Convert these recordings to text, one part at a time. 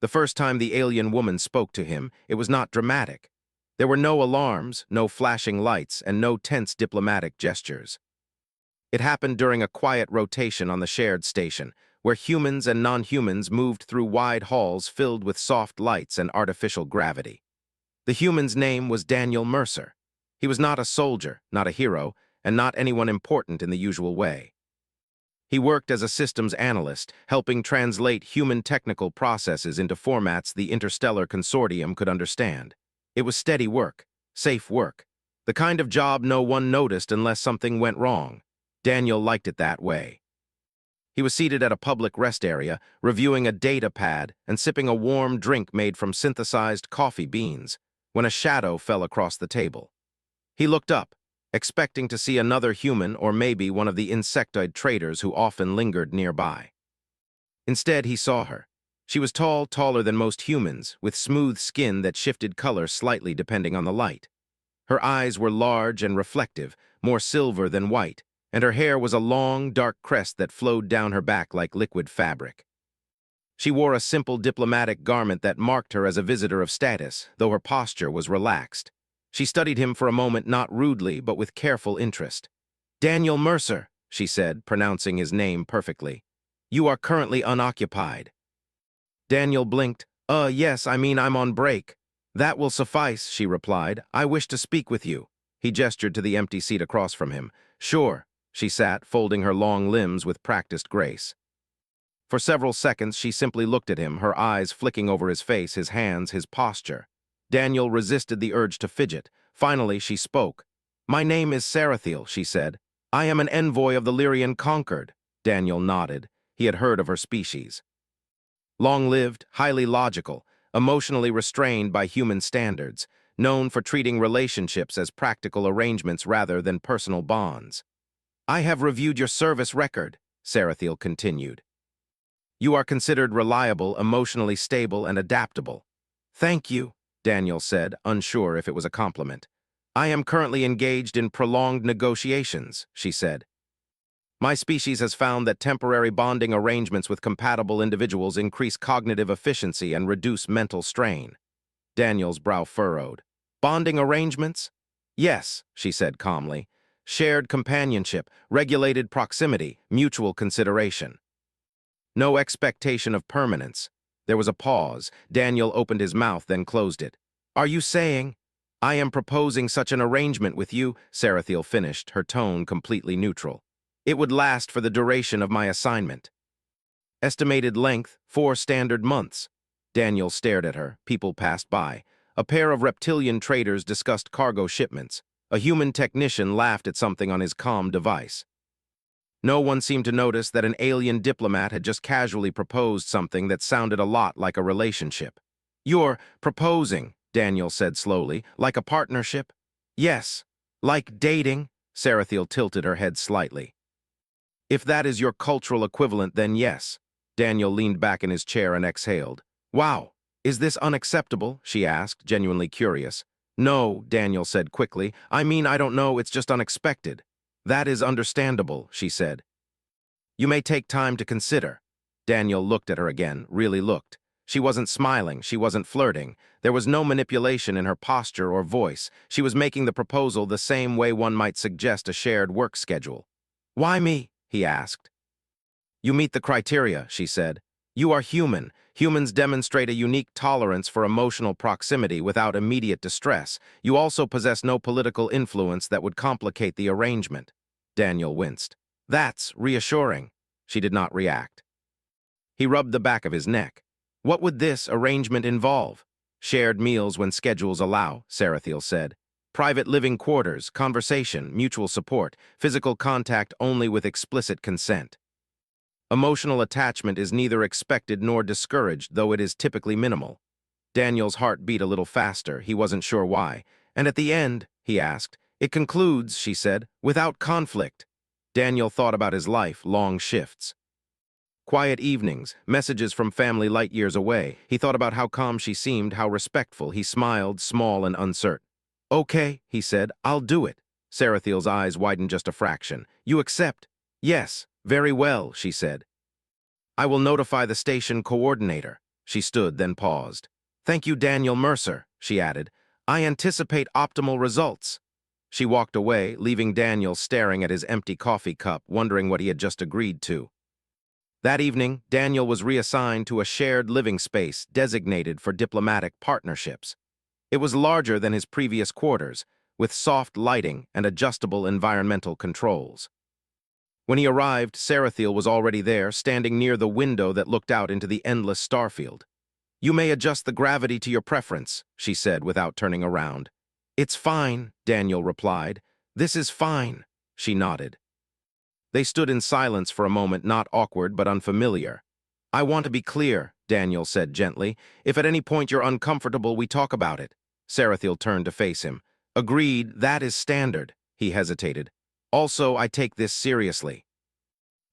The first time the alien woman spoke to him, it was not dramatic. There were no alarms, no flashing lights, and no tense diplomatic gestures. It happened during a quiet rotation on the shared station, where humans and non-humans moved through wide halls filled with soft lights and artificial gravity. The human's name was Daniel Mercer. He was not a soldier, not a hero, and not anyone important in the usual way. He worked as a systems analyst, helping translate human technical processes into formats the interstellar consortium could understand. It was steady work, safe work, the kind of job no one noticed unless something went wrong. Daniel liked it that way. He was seated at a public rest area, reviewing a data pad and sipping a warm drink made from synthesized coffee beans, when a shadow fell across the table. He looked up, expecting to see another human or maybe one of the insectoid traders who often lingered nearby. Instead, he saw her. She was tall, taller than most humans, with smooth skin that shifted color slightly depending on the light. Her eyes were large and reflective, more silver than white, and her hair was a long, dark crest that flowed down her back like liquid fabric. She wore a simple diplomatic garment that marked her as a visitor of status, though her posture was relaxed. She studied him for a moment, not rudely, but with careful interest. "Daniel Mercer," she said, pronouncing his name perfectly. "You are currently unoccupied." Daniel blinked. Yes, I'm on break." "That will suffice," she replied. "I wish to speak with you." He gestured to the empty seat across from him. "Sure." She sat, folding her long limbs with practiced grace. For several seconds, she simply looked at him, her eyes flicking over his face, his hands, his posture. Daniel resisted the urge to fidget. Finally, she spoke. "My name is Sarathiel," she said. "I am an envoy of the Lyrian Conquered." Daniel nodded. He had heard of her species. Long-lived, highly logical, emotionally restrained by human standards, known for treating relationships as practical arrangements rather than personal bonds. "I have reviewed your service record," Sarathiel continued. "You are considered reliable, emotionally stable, and adaptable." "Thank you," Daniel said, unsure if it was a compliment. "I am currently engaged in prolonged negotiations," she said. "My species has found that temporary bonding arrangements with compatible individuals increase cognitive efficiency and reduce mental strain." Daniel's brow furrowed. "Bonding arrangements?" "Yes," she said calmly. "Shared companionship, regulated proximity, mutual consideration. No expectation of permanence." There was a pause. Daniel opened his mouth, then closed it. "Are you saying—" "I am proposing such an arrangement with you," Sarathiel finished, her tone completely neutral. "It would last for the duration of my assignment." "Estimated length, 4 standard months." Daniel stared at her. People passed by. A pair of reptilian traders discussed cargo shipments. A human technician laughed at something on his comm device. No one seemed to notice that an alien diplomat had just casually proposed something that sounded a lot like a relationship. "You're proposing," Daniel said slowly, "like a partnership?" "Yes." "Like dating?" Sarathiel tilted her head slightly. "If that is your cultural equivalent, then yes." Daniel leaned back in his chair and exhaled. "Wow, is this unacceptable?" she asked, genuinely curious. "No," Daniel said quickly. I don't know, it's just unexpected." "That is understandable," she said. "You may take time to consider." Daniel looked at her again, really looked. She wasn't smiling, she wasn't flirting. There was no manipulation in her posture or voice. She was making the proposal the same way one might suggest a shared work schedule. "Why me?" he asked. "You meet the criteria," she said. "You are human. Humans demonstrate a unique tolerance for emotional proximity without immediate distress. You also possess no political influence that would complicate the arrangement." Daniel winced. "That's reassuring." She did not react. He rubbed the back of his neck. "What would this arrangement involve?" "Shared meals when schedules allow," Sarathiel said. "Private living quarters, conversation, mutual support, physical contact only with explicit consent. Emotional attachment is neither expected nor discouraged, though it is typically minimal." Daniel's heart beat a little faster. He wasn't sure why. "And at the end," he asked. "It concludes," she said, "without conflict." Daniel thought about his life, long shifts. Quiet evenings, messages from family light years away. He thought about how calm she seemed, how respectful. He smiled, small and uncertain. "Okay," he said, "I'll do it." Sarathiel's eyes widened just a fraction. "You accept?" "Yes." "Very well," she said. "I will notify the station coordinator." She stood, then paused. "Thank you, Daniel Mercer," she added. "I anticipate optimal results." She walked away, leaving Daniel staring at his empty coffee cup, wondering what he had just agreed to. That evening, Daniel was reassigned to a shared living space designated for diplomatic partnerships. It was larger than his previous quarters, with soft lighting and adjustable environmental controls. When he arrived, Sarathiel was already there, standing near the window that looked out into the endless starfield. "You may adjust the gravity to your preference," she said without turning around. "It's fine," Daniel replied. "This is fine," she nodded. They stood in silence for a moment, not awkward but unfamiliar. "I want to be clear," Daniel said gently. "If at any point you're uncomfortable, we talk about it." Sarathiel turned to face him. "Agreed, that is standard," he hesitated. "Also, I take this seriously."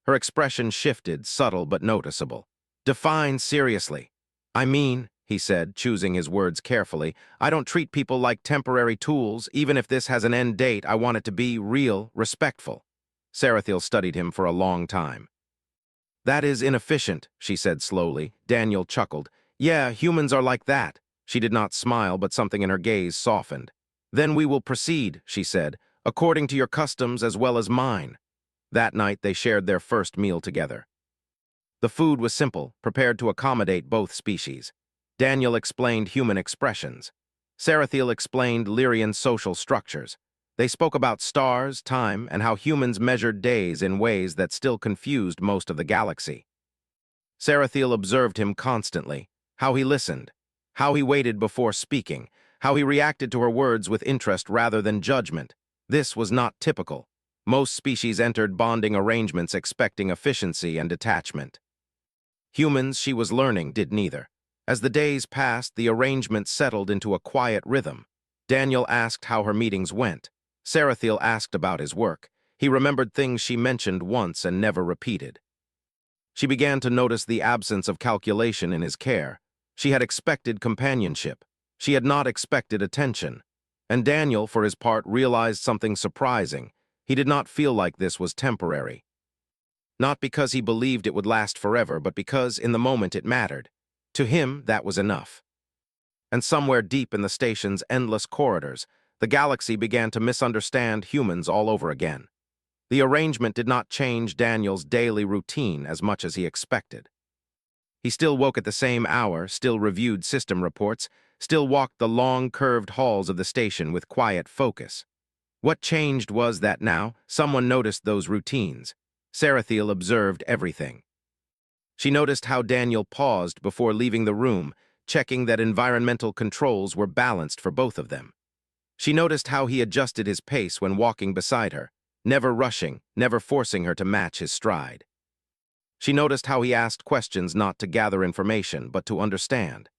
Her expression shifted, subtle but noticeable. "Define seriously." "I mean," he said, choosing his words carefully, "I don't treat people like temporary tools. Even if this has an end date, I want it to be real, respectful." Sarathiel studied him for a long time. "That is inefficient," she said slowly. Daniel chuckled. "Yeah, humans are like that." She did not smile, but something in her gaze softened. "Then we will proceed," she said, "according to your customs as well as mine." That night they shared their first meal together. The food was simple, prepared to accommodate both species. Daniel explained human expressions. Sarathiel explained Lyrian social structures. They spoke about stars, time, and how humans measured days in ways that still confused most of the galaxy. Sarathiel observed him constantly, how he listened, how he waited before speaking, how he reacted to her words with interest rather than judgment. This was not typical. Most species entered bonding arrangements expecting efficiency and detachment. Humans, she was learning, did neither. As the days passed, the arrangement settled into a quiet rhythm. Daniel asked how her meetings went. Sarathiel asked about his work. He remembered things she mentioned once and never repeated. She began to notice the absence of calculation in his care. She had expected companionship. She had not expected attention. And Daniel, for his part, realized something surprising. He did not feel like this was temporary. Not because he believed it would last forever, but because, in the moment, it mattered. To him, that was enough. And somewhere deep in the station's endless corridors, the galaxy began to misunderstand humans all over again. The arrangement did not change Daniel's daily routine as much as he expected. He still woke at the same hour, still reviewed system reports, still walked the long, curved halls of the station with quiet focus. What changed was that now, someone noticed those routines. Sarathiel observed everything. She noticed how Daniel paused before leaving the room, checking that environmental controls were balanced for both of them. She noticed how he adjusted his pace when walking beside her, never rushing, never forcing her to match his stride. She noticed how he asked questions not to gather information, but to understand.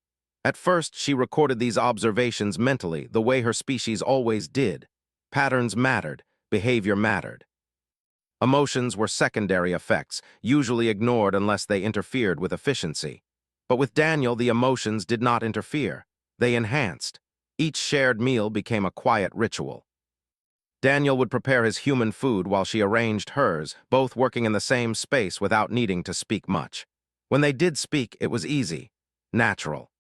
At first, she recorded these observations mentally, the way her species always did. Patterns mattered, behavior mattered. Emotions were secondary effects, usually ignored unless they interfered with efficiency. But with Daniel, the emotions did not interfere. They enhanced. Each shared meal became a quiet ritual. Daniel would prepare his human food while she arranged hers, both working in the same space without needing to speak much. When they did speak, it was easy, natural.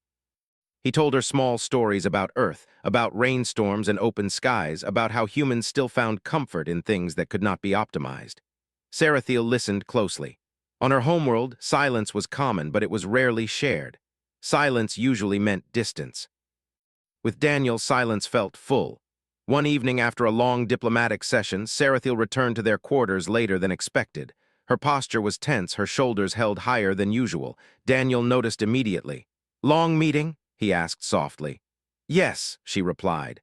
He told her small stories about Earth, about rainstorms and open skies, about how humans still found comfort in things that could not be optimized. Sarathiel listened closely. On her homeworld, silence was common, but it was rarely shared. Silence usually meant distance. With Daniel, silence felt full. One evening after a long diplomatic session, Sarathiel returned to their quarters later than expected. Her posture was tense, her shoulders held higher than usual. Daniel noticed immediately. "Long meeting?" he asked softly. "Yes," she replied.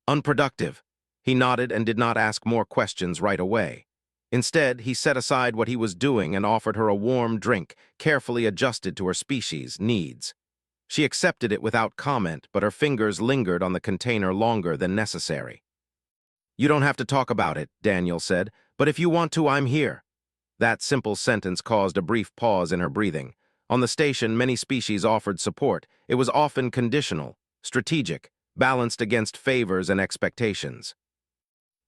"Unproductive." He nodded and did not ask more questions right away. Instead, he set aside what he was doing and offered her a warm drink, carefully adjusted to her species' needs. She accepted it without comment, but her fingers lingered on the container longer than necessary. "You don't have to talk about it," Daniel said, "but if you want to, I'm here." That simple sentence caused a brief pause in her breathing. On the station, many species offered support. It was often conditional, strategic, balanced against favors and expectations.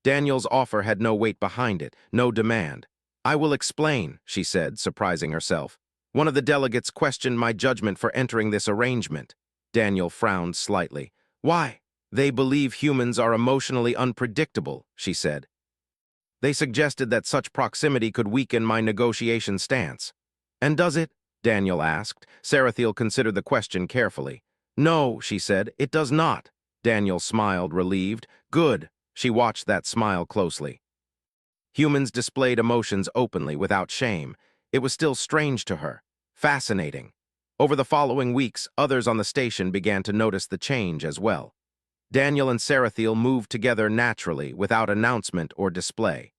Daniel's offer had no weight behind it, no demand. "I will explain," she said, surprising herself. One of the delegates questioned my judgment for entering this arrangement. Daniel frowned slightly. Why? They believe humans are emotionally unpredictable, she said. They suggested that such proximity could weaken my negotiation stance. And does it? Daniel asked. Sarathiel considered the question carefully. No, she said, it does not. Daniel smiled, relieved. Good. She watched that smile closely. Humans displayed emotions openly, without shame. It was still strange to her. Fascinating. Over the following weeks, others on the station began to notice the change as well. Daniel and Sarathiel moved together naturally, without announcement or display.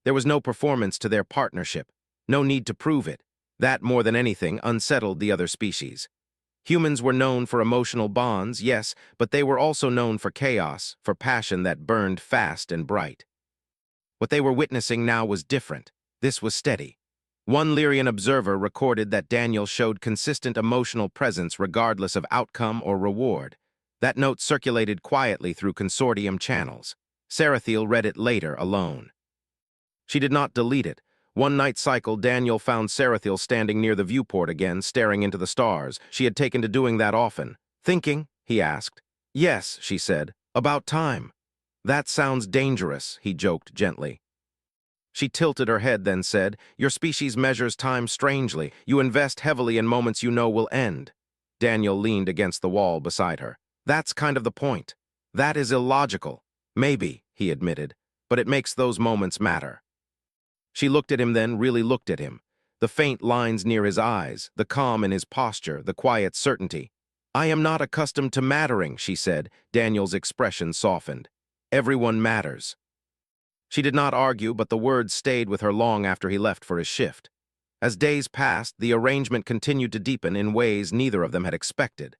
There was no performance to their partnership, no need to prove it. That, more than anything, unsettled the other species. Humans were known for emotional bonds, yes, but they were also known for chaos, for passion that burned fast and bright. What they were witnessing now was different. This was steady. One Lyrian observer recorded that Daniel showed consistent emotional presence regardless of outcome or reward. That note circulated quietly through consortium channels. Sarathiel read it later alone. She did not delete it. One night cycle, Daniel found Sarathiel standing near the viewport again, staring into the stars. She had taken to doing that often. Thinking? He asked. Yes, she said. About time. That sounds dangerous, he joked gently. She tilted her head, then said, Your species measures time strangely. You invest heavily in moments you know will end. Daniel leaned against the wall beside her. That's kind of the point. That is illogical. Maybe, he admitted, but it makes those moments matter. She looked at him then, really looked at him. The faint lines near his eyes, the calm in his posture, the quiet certainty. I am not accustomed to mattering, she said. Daniel's expression softened. Everyone matters. She did not argue, but the words stayed with her long after he left for his shift. As days passed, the arrangement continued to deepen in ways neither of them had expected.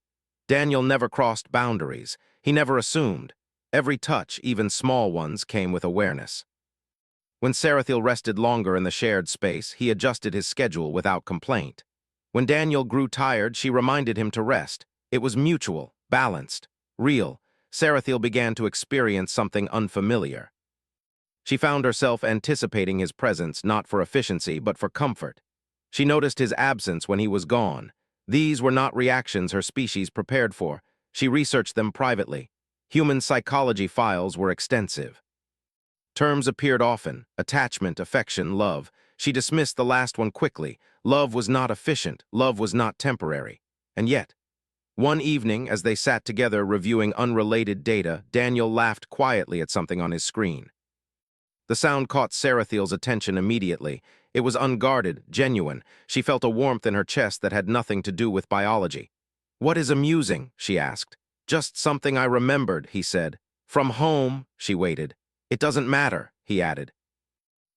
Daniel never crossed boundaries. He never assumed. Every touch, even small ones, came with awareness. When Sarathiel rested longer in the shared space, he adjusted his schedule without complaint. When Daniel grew tired, she reminded him to rest. It was mutual, balanced, real. Sarathiel began to experience something unfamiliar. She found herself anticipating his presence not for efficiency but for comfort. She noticed his absence when he was gone. These were not reactions her species prepared for. She researched them privately. Human psychology files were extensive. Terms appeared often: attachment, affection, love. She dismissed the last one quickly. Love was not efficient. Love was not temporary. And yet, one evening, as they sat together reviewing unrelated data, Daniel laughed quietly at something on his screen. The sound caught Sarathiel's attention immediately. It was unguarded, genuine. She felt a warmth in her chest that had nothing to do with biology. What is amusing? She asked. Just something I remembered, he said. From home, she waited. It doesn't matter, he added.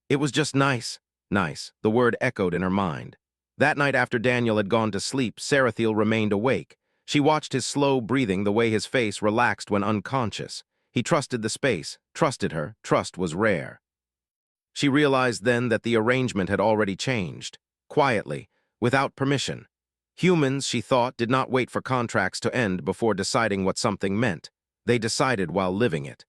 It was just nice. Nice. The word echoed in her mind. That night after Daniel had gone to sleep, Sarathiel remained awake. She watched his slow breathing, the way his face relaxed when unconscious. He trusted the space, trusted her. Trust was rare. She realized then that the arrangement had already changed. Quietly, without permission. Humans, she thought, did not wait for contracts to end before deciding what something meant. They decided while living it.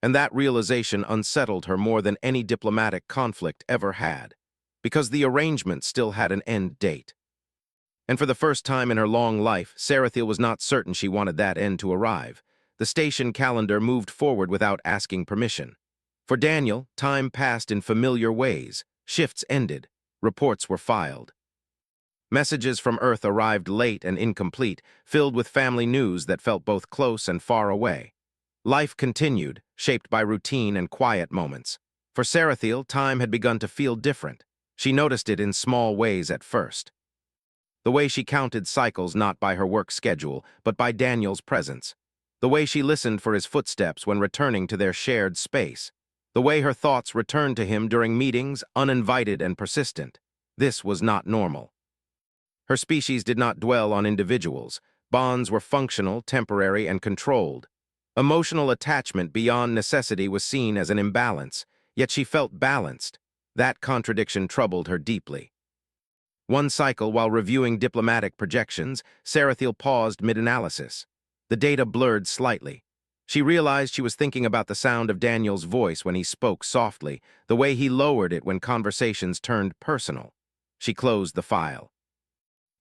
And that realization unsettled her more than any diplomatic conflict ever had, because the arrangement still had an end date. And for the first time in her long life, Sarathiel was not certain she wanted that end to arrive. The station calendar moved forward without asking permission. For Daniel, time passed in familiar ways. Shifts ended. Reports were filed. Messages from Earth arrived late and incomplete, filled with family news that felt both close and far away. Life continued, shaped by routine and quiet moments. For Sarathiel, time had begun to feel different. She noticed it in small ways at first. The way she counted cycles not by her work schedule, but by Daniel's presence. The way she listened for his footsteps when returning to their shared space. The way her thoughts returned to him during meetings, uninvited and persistent. This was not normal. Her species did not dwell on individuals. Bonds were functional, temporary, and controlled. Emotional attachment beyond necessity was seen as an imbalance, yet she felt balanced. That contradiction troubled her deeply. One cycle, while reviewing diplomatic projections, Sarathiel paused mid-analysis. The data blurred slightly. She realized she was thinking about the sound of Daniel's voice when he spoke softly, the way he lowered it when conversations turned personal. She closed the file.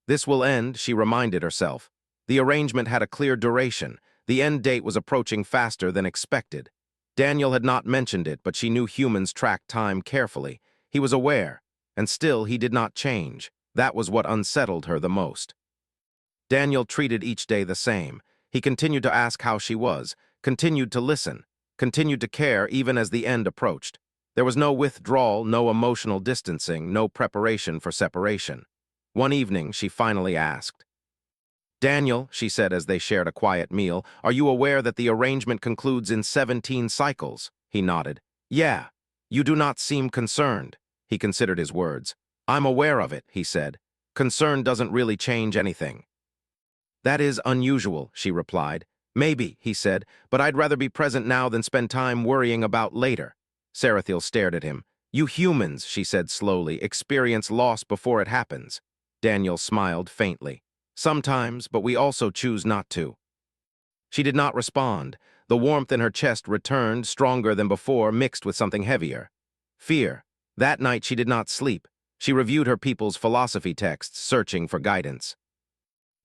This will end, she reminded herself. The arrangement had a clear duration. The end date was approaching faster than expected. Daniel had not mentioned it, but she knew humans track time carefully. He was aware, and still he did not change. That was what unsettled her the most. Daniel treated each day the same. He continued to ask how she was, continued to listen, continued to care even as the end approached. There was no withdrawal, no emotional distancing, no preparation for separation. One evening, she finally asked. "Daniel," she said as they shared a quiet meal, "are you aware that the arrangement concludes in 17 cycles?" He nodded. "Yeah. You do not seem concerned." He considered his words. "I'm aware of it," he said. "Concern doesn't really change anything." "That is unusual," she replied. "Maybe," he said, "but I'd rather be present now than spend time worrying about later." Sarathiel stared at him. "You humans," she said slowly, "experience loss before it happens." Daniel smiled faintly. "Sometimes, but we also choose not to." She did not respond. The warmth in her chest returned, stronger than before, mixed with something heavier. Fear. That night she did not sleep. She reviewed her people's philosophy texts, searching for guidance.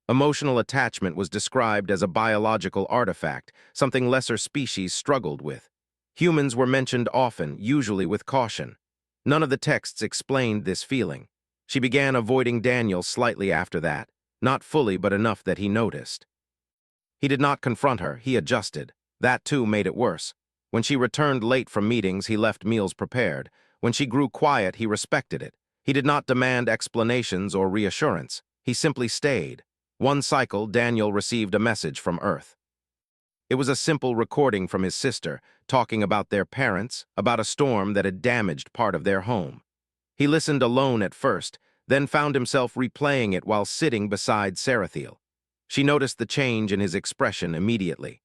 Emotional attachment was described as a biological artifact, something lesser species struggled with. Humans were mentioned often, usually with caution. None of the texts explained this feeling. She began avoiding Daniel slightly after that, not fully but enough that he noticed. He did not confront her, he adjusted. That too made it worse. When she returned late from meetings, he left meals prepared. When she grew quiet, he respected it. He did not demand explanations or reassurance. He simply stayed. One cycle, Daniel received a message from Earth. It was a simple recording from his sister, talking about their parents, about a storm that had damaged part of their home. He listened alone at first, then found himself replaying it while sitting beside Sarathiel. She noticed the change in his expression immediately.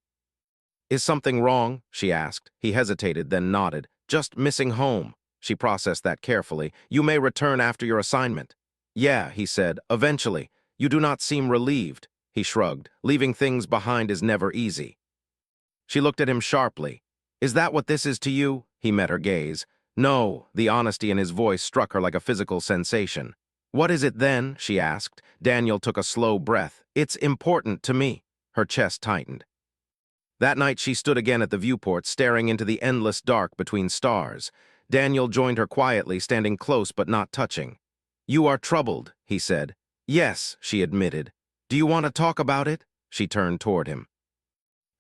"Is something wrong?" she asked. He hesitated, then nodded. "Just missing home." She processed that carefully. "You may return after your assignment." "Yeah," he said, "eventually. You do not seem relieved." He shrugged. "Leaving things behind is never easy." She looked at him sharply. "Is that what this is to you?" He met her gaze. "No." The honesty in his voice struck her like a physical sensation. "What is it then?" she asked. Daniel took a slow breath. "It's important to me." Her chest tightened. That night she stood again at the viewport, staring into the endless dark between stars. Daniel joined her quietly, standing close but not touching. "You are troubled," he said. "Yes," she admitted. "Do you want to talk about it?" She turned toward him.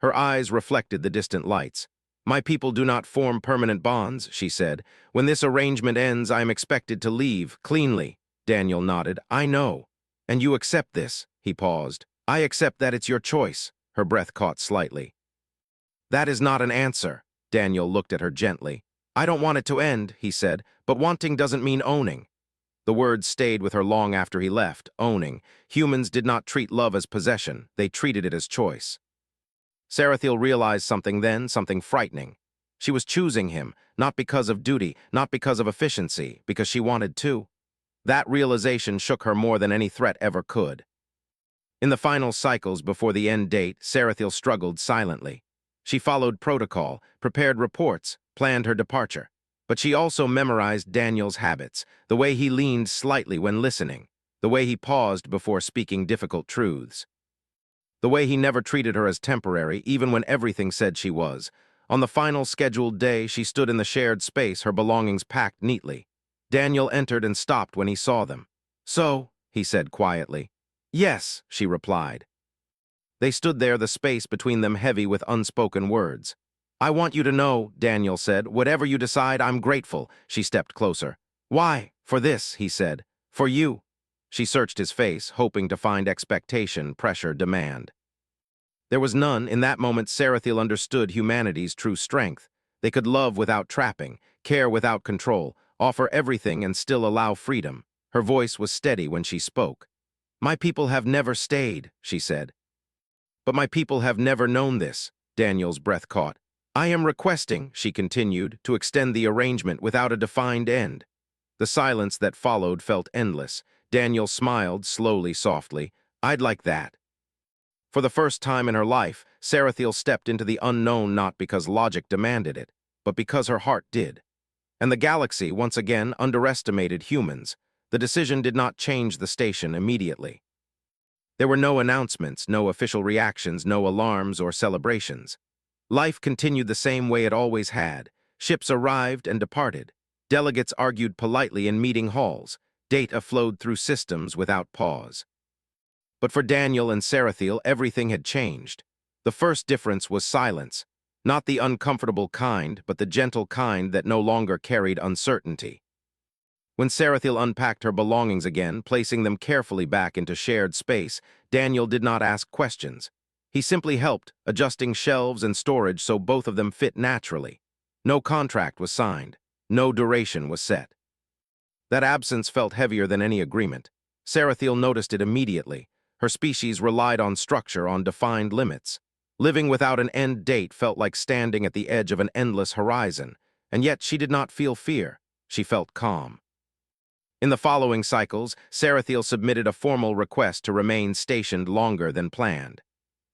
Her eyes reflected the distant lights. "My people do not form permanent bonds," she said. "When this arrangement ends, I am expected to leave, cleanly." Daniel nodded. "I know. And you accept this." He paused. "I accept that it's your choice." Her breath caught slightly. "That is not an answer." Daniel looked at her gently. "I don't want it to end," he said, "but wanting doesn't mean owning." The words stayed with her long after he left, owning. Humans did not treat love as possession, they treated it as choice. Sarathiel realized something then, something frightening. She was choosing him, not because of duty, not because of efficiency, because she wanted to. That realization shook her more than any threat ever could. In the final cycles before the end date, Sarathiel struggled silently. She followed protocol, prepared reports, planned her departure. But she also memorized Daniel's habits, the way he leaned slightly when listening, the way he paused before speaking difficult truths, the way he never treated her as temporary, even when everything said she was. On the final scheduled day, she stood in the shared space, her belongings packed neatly. Daniel entered and stopped when he saw them. "So," he said quietly. "Yes," she replied. They stood there, the space between them heavy with unspoken words. "I want you to know," Daniel said, "whatever you decide, I'm grateful." She stepped closer. "Why?" "For this," he said. "For you." She searched his face, hoping to find expectation, pressure, demand. There was none. In that moment, Sarathiel understood humanity's true strength. They could love without trapping, care without control, offer everything and still allow freedom. Her voice was steady when she spoke. "My people have never stayed," she said. "But my people have never known this." Daniel's breath caught. "I am requesting," she continued, "to extend the arrangement without a defined end." The silence that followed felt endless. Daniel smiled, slowly, softly. "I'd like that." For the first time in her life, Sarathiel stepped into the unknown not because logic demanded it, but because her heart did. And the galaxy once again underestimated humans. The decision did not change the station immediately. There were no announcements, no official reactions, no alarms or celebrations. Life continued the same way it always had. Ships arrived and departed. Delegates argued politely in meeting halls. Data flowed through systems without pause. But for Daniel and Sarathiel, everything had changed. The first difference was silence. Not the uncomfortable kind, but the gentle kind that no longer carried uncertainty. When Sarathiel unpacked her belongings again, placing them carefully back into shared space, Daniel did not ask questions. He simply helped, adjusting shelves and storage so both of them fit naturally. No contract was signed. No duration was set. That absence felt heavier than any agreement. Sarathiel noticed it immediately. Her species relied on structure, on defined limits. Living without an end date felt like standing at the edge of an endless horizon, and yet she did not feel fear. She felt calm. In the following cycles, Sarathiel submitted a formal request to remain stationed longer than planned.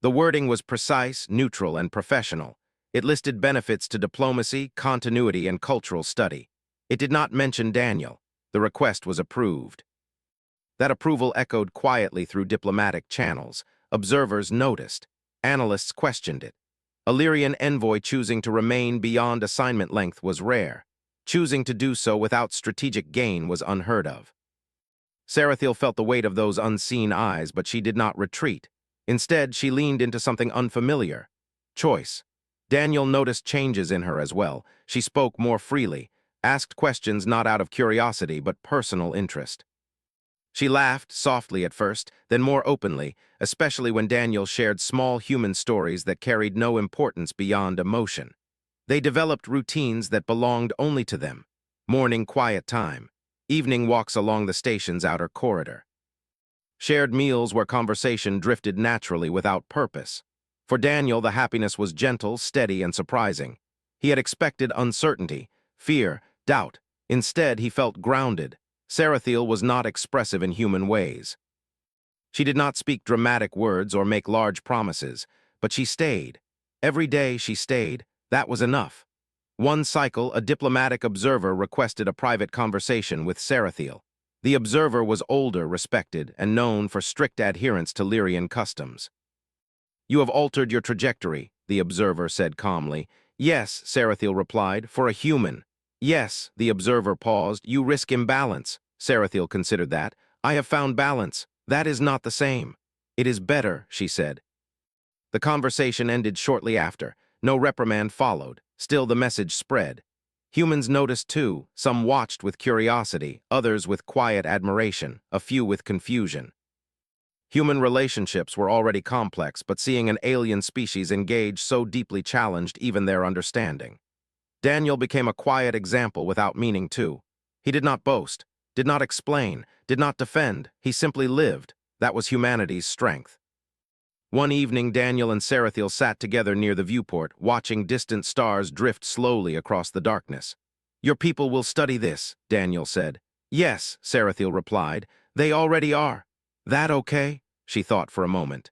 The wording was precise, neutral, and professional. It listed benefits to diplomacy, continuity, and cultural study. It did not mention Daniel. The request was approved. That approval echoed quietly through diplomatic channels. Observers noticed. Analysts questioned it. A Lyrian envoy choosing to remain beyond assignment length was rare. Choosing to do so without strategic gain was unheard of. Sarathiel felt the weight of those unseen eyes, but she did not retreat. Instead, she leaned into something unfamiliar. Choice. Daniel noticed changes in her as well. She spoke more freely, asked questions not out of curiosity but personal interest. She laughed softly at first, then more openly, especially when Daniel shared small human stories that carried no importance beyond emotion. They developed routines that belonged only to them. Morning quiet time, evening walks along the station's outer corridor. Shared meals where conversation drifted naturally without purpose. For Daniel, the happiness was gentle, steady, and surprising. He had expected uncertainty, fear, doubt. Instead, he felt grounded. Sarathiel was not expressive in human ways. She did not speak dramatic words or make large promises, but she stayed. Every day she stayed. That was enough. One cycle, a diplomatic observer requested a private conversation with Sarathiel. The observer was older, respected, and known for strict adherence to Lyrian customs. "You have altered your trajectory," the observer said calmly. "Yes," Sarathiel replied, "for a human." "Yes," the observer paused, "you risk imbalance." Sarathiel considered that. "I have found balance. That is not the same." "It is better," she said. The conversation ended shortly after. No reprimand followed. Still, the message spread. Humans noticed too. Some watched with curiosity, others with quiet admiration, a few with confusion. Human relationships were already complex, but seeing an alien species engage so deeply challenged even their understanding. Daniel became a quiet example without meaning to. He did not boast, did not explain, did not defend. He simply lived. That was humanity's strength. One evening, Daniel and Sarathiel sat together near the viewport, watching distant stars drift slowly across the darkness. "Your people will study this," Daniel said. "Yes," Sarathiel replied. "They already are." "That okay?" She thought for a moment.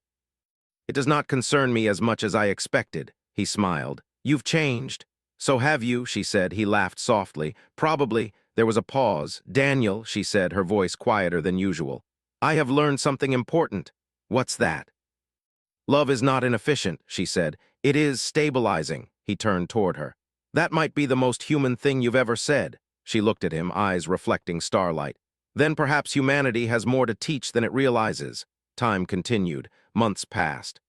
"It does not concern me as much as I expected," he smiled. "You've changed." "So have you," she said. He laughed softly. "Probably." There was a pause. "Daniel," she said, her voice quieter than usual, "I have learned something important." "What's that?" "Love is not inefficient," she said. "It is stabilizing." He turned toward her. "That might be the most human thing you've ever said." She looked at him, eyes reflecting starlight. "Then perhaps humanity has more to teach than it realizes." Time continued. Months passed.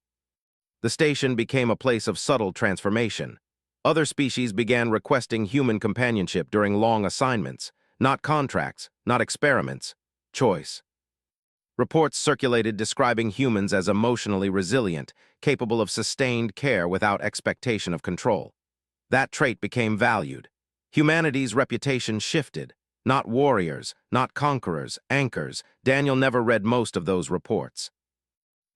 The station became a place of subtle transformation. Other species began requesting human companionship during long assignments. Not contracts, not experiments. Choice. Reports circulated describing humans as emotionally resilient, capable of sustained care without expectation of control. That trait became valued. Humanity's reputation shifted. Not warriors, not conquerors, anchors. Daniel never read most of those reports.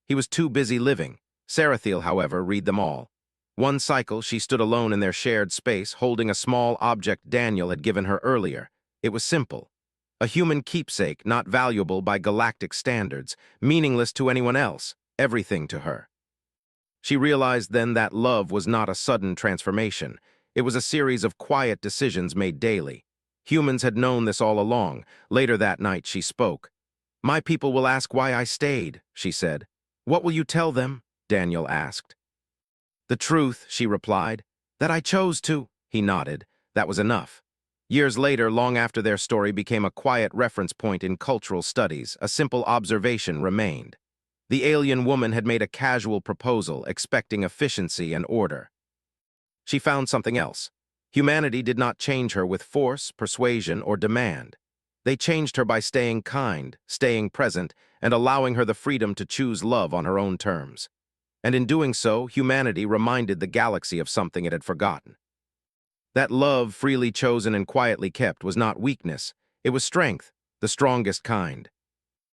He was too busy living. Sarathiel, however, read them all. One cycle, she stood alone in their shared space, holding a small object Daniel had given her earlier. It was simple. A human keepsake, not valuable by galactic standards, meaningless to anyone else, everything to her. She realized then that love was not a sudden transformation. It was a series of quiet decisions made daily. Humans had known this all along. Later that night, she spoke. "My people will ask why I stayed," she said. "What will you tell them?" Daniel asked. "The truth," she replied. "That I chose to." He nodded. That was enough. Years later, long after their story became a quiet reference point in cultural studies, a simple observation remained. The alien woman had made a casual proposal, expecting efficiency and order. She found something else. Humanity did not change her with force, persuasion, or demand. They changed her by staying kind, staying present, and allowing her the freedom to choose love on her own terms. And in doing so, humanity reminded the galaxy of something it had forgotten. That love, freely chosen and quietly kept, was not weakness. It was strength, the strongest kind.